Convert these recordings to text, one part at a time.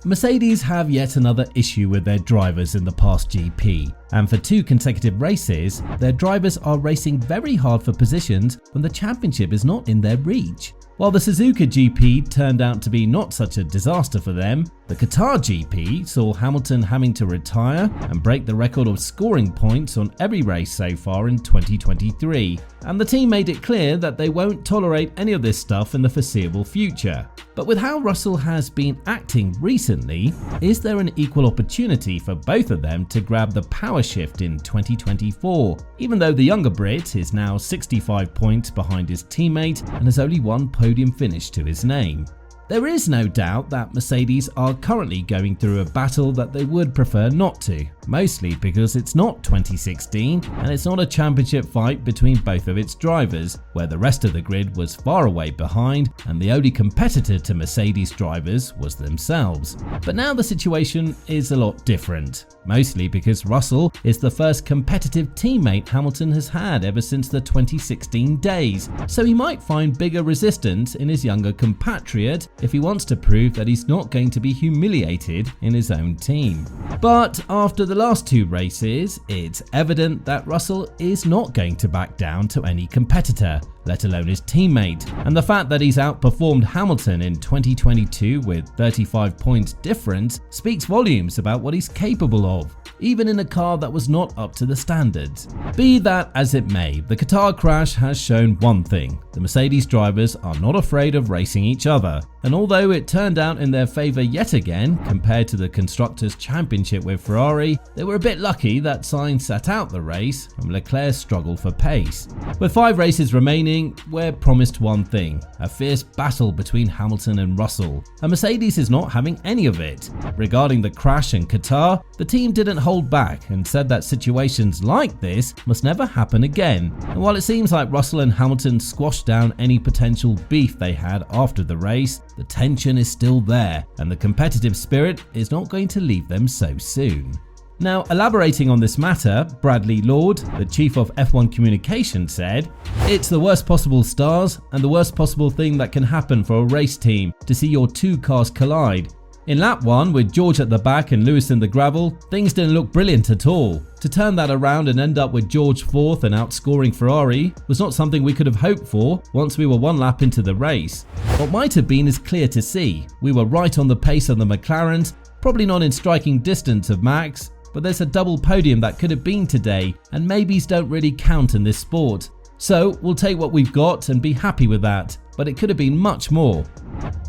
Mercedes have yet another issue with their drivers in the past GP, and for 2 consecutive races, their drivers are racing very hard for positions when the championship is not in their reach. While the Suzuka GP turned out to be not such a disaster for them, the Qatar GP saw Hamilton having to retire and break the record of scoring points on every race so far in 2023, and the team made it clear that they won't tolerate any of this stuff in the foreseeable future. But with how Russell has been acting recently, is there an equal opportunity for both of them to grab the power shift in 2024, even though the younger Brit is now 65 points behind his teammate and has only 1 podium finish to his name? There is no doubt that Mercedes are currently going through a battle that they would prefer not to, mostly because it's not 2016 and it's not a championship fight between both of its drivers, where the rest of the grid was far away behind and the only competitor to Mercedes drivers was themselves. But now the situation is a lot different, mostly because Russell is the first competitive teammate Hamilton has had ever since the 2016 days, so he might find bigger resistance in his younger compatriot if he wants to prove that he's not going to be humiliated in his own team. But after the last 2 races, it's evident that Russell is not going to back down to any competitor, let alone his teammate, and the fact that he's outperformed Hamilton in 2022 with 35 points difference speaks volumes about what he's capable of, even in a car that was not up to the standards. Be that as it may, the Qatar crash has shown one thing: the Mercedes drivers are not afraid of racing each other, and although it turned out in their favour yet again compared to the Constructors' Championship with Ferrari, they were a bit lucky that Sainz sat out the race and Leclerc struggled for pace. With 5 races remaining, we're promised one thing: a fierce battle between Hamilton and Russell, and Mercedes is not having any of it. Regarding the crash in Qatar, the team didn't hold back and said that situations like this must never happen again, and while it seems like Russell and Hamilton squashed down any potential beef they had after the race, the tension is still there and the competitive spirit is not going to leave them so soon. Now, elaborating on this matter, Bradley Lord, the chief of F1 communication, said, "It's the worst possible stars and the worst possible thing that can happen for a race team to see your 2 cars collide. In lap 1, with George at the back and Lewis in the gravel, things didn't look brilliant at all. To turn that around and end up with George 4th and outscoring Ferrari was not something we could have hoped for once we were 1 lap into the race. What might have been is clear to see. We were right on the pace of the McLarens, probably not in striking distance of Max, but there's a double podium that could have been today, and maybes don't really count in this sport. So we'll take what we've got and be happy with that, but it could have been much more."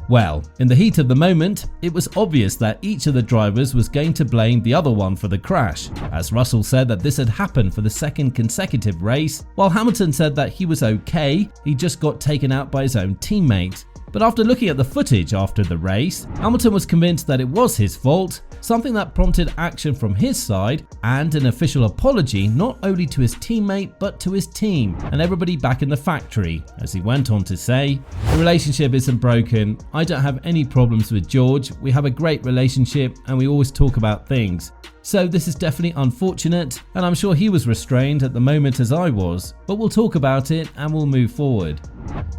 Well, in the heat of the moment, it was obvious that each of the drivers was going to blame the other one for the crash, as Russell said that this had happened for the 2nd consecutive race, while Hamilton said that he was okay, he just got taken out by his own teammate. But after looking at the footage after the race, Hamilton was convinced that it was his fault, something that prompted action from his side and an official apology not only to his teammate but to his team and everybody back in the factory, as he went on to say, "The relationship isn't broken. I don't have any problems with George. We have a great relationship and we always talk about things. So this is definitely unfortunate, and I'm sure he was restrained at the moment as I was, but we'll talk about it and we'll move forward."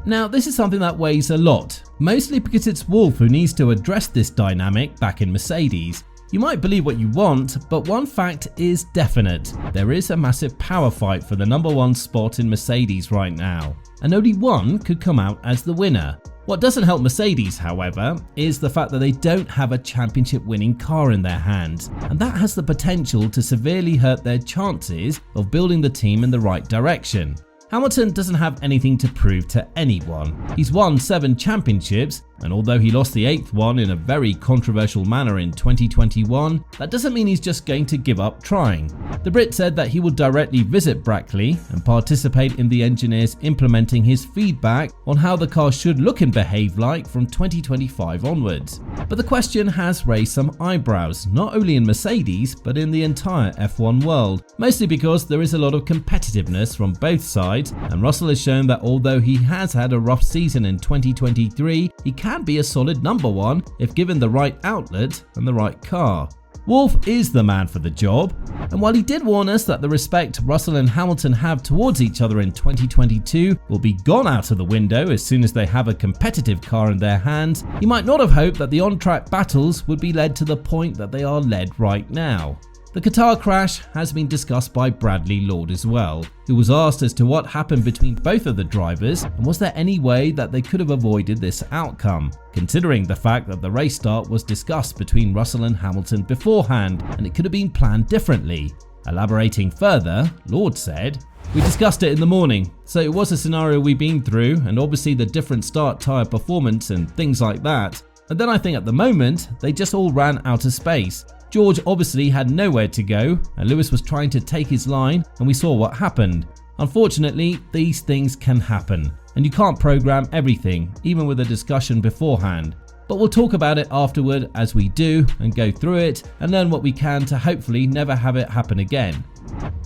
Now, this is something that weighs a lot, mostly because it's Wolff who needs to address this dynamic back in Mercedes. You might believe what you want, but one fact is definite: there is a massive power fight for the number 1 spot in Mercedes right now, and only one could come out as the winner. What doesn't help Mercedes, however, is the fact that they don't have a championship-winning car in their hands, and that has the potential to severely hurt their chances of building the team in the right direction. Hamilton doesn't have anything to prove to anyone. He's won 7 championships, and although he lost the 8th one in a very controversial manner in 2021, that doesn't mean he's just going to give up trying. The Brit said that he will directly visit Brackley and participate in the engineers implementing his feedback on how the car should look and behave like from 2025 onwards. But the question has raised some eyebrows, not only in Mercedes but in the entire F1 world, mostly because there is a lot of competitiveness from both sides, and Russell has shown that although he has had a rough season in 2023, he can be a solid number 1 if given the right outlet and the right car. Wolff is the man for the job, and while he did warn us that the respect Russell and Hamilton have towards each other in 2022 will be gone out of the window as soon as they have a competitive car in their hands, he might not have hoped that the on-track battles would be led to the point that they are led right now. The Qatar crash has been discussed by Bradley Lord as well, who was asked as to what happened between both of the drivers and was there any way that they could have avoided this outcome, considering the fact that the race start was discussed between Russell and Hamilton beforehand and it could have been planned differently. Elaborating further, Lord said, "We discussed it in the morning, so it was a scenario we've been through and obviously the different start tyre performance and things like that. And then I think at the moment, they just all ran out of space. George obviously had nowhere to go and Lewis was trying to take his line and we saw what happened. Unfortunately, these things can happen and you can't program everything, even with a discussion beforehand. But we'll talk about it afterward as we do and go through it and learn what we can to hopefully never have it happen again."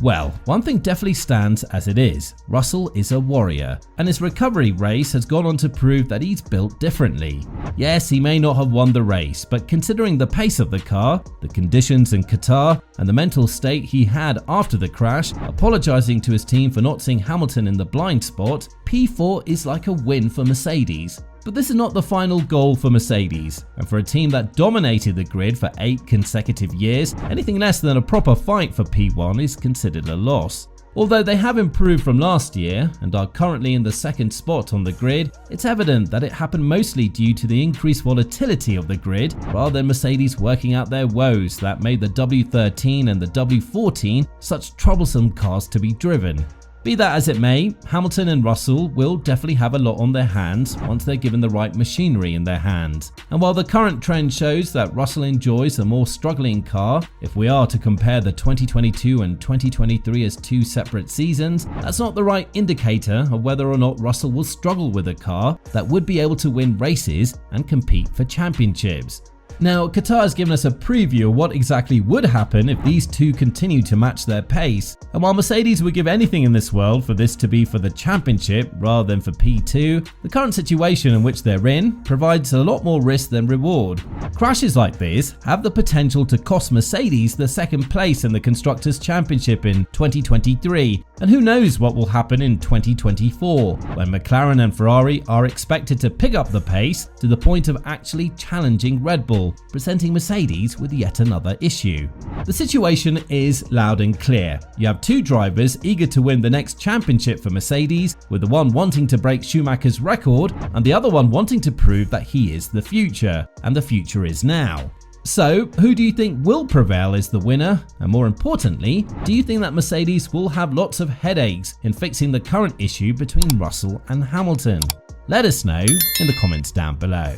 Well, one thing definitely stands as it is. Russell is a warrior, and his recovery race has gone on to prove that he's built differently. Yes, he may not have won the race, but considering the pace of the car, the conditions in Qatar, and the mental state he had after the crash, apologising to his team for not seeing Hamilton in the blind spot, P4 is like a win for Mercedes. But this is not the final goal for Mercedes, and for a team that dominated the grid for 8 consecutive years, anything less than a proper fight for P1 is considered a loss. Although they have improved from last year and are currently in the second spot on the grid, it's evident that it happened mostly due to the increased volatility of the grid rather than Mercedes working out their woes that made the W13 and the W14 such troublesome cars to be driven. Be that as it may, Hamilton and Russell will definitely have a lot on their hands once they're given the right machinery in their hands. And while the current trend shows that Russell enjoys a more struggling car, if we are to compare the 2022 and 2023 as 2 separate seasons, that's not the right indicator of whether or not Russell will struggle with a car that would be able to win races and compete for championships. Now, Qatar has given us a preview of what exactly would happen if these two continue to match their pace, and while Mercedes would give anything in this world for this to be for the championship rather than for P2, the current situation in which they're in provides a lot more risk than reward. Crashes like this have the potential to cost Mercedes the second place in the Constructors' Championship in 2023, and who knows what will happen in 2024, when McLaren and Ferrari are expected to pick up the pace to the point of actually challenging Red Bull, presenting Mercedes with yet another issue. The situation is loud and clear. You have two drivers eager to win the next championship for Mercedes, with the one wanting to break Schumacher's record and the other one wanting to prove that he is the future, and the future is now. So, who do you think will prevail as the winner? And more importantly, do you think that Mercedes will have lots of headaches in fixing the current issue between Russell and Hamilton? Let us know in the comments down below.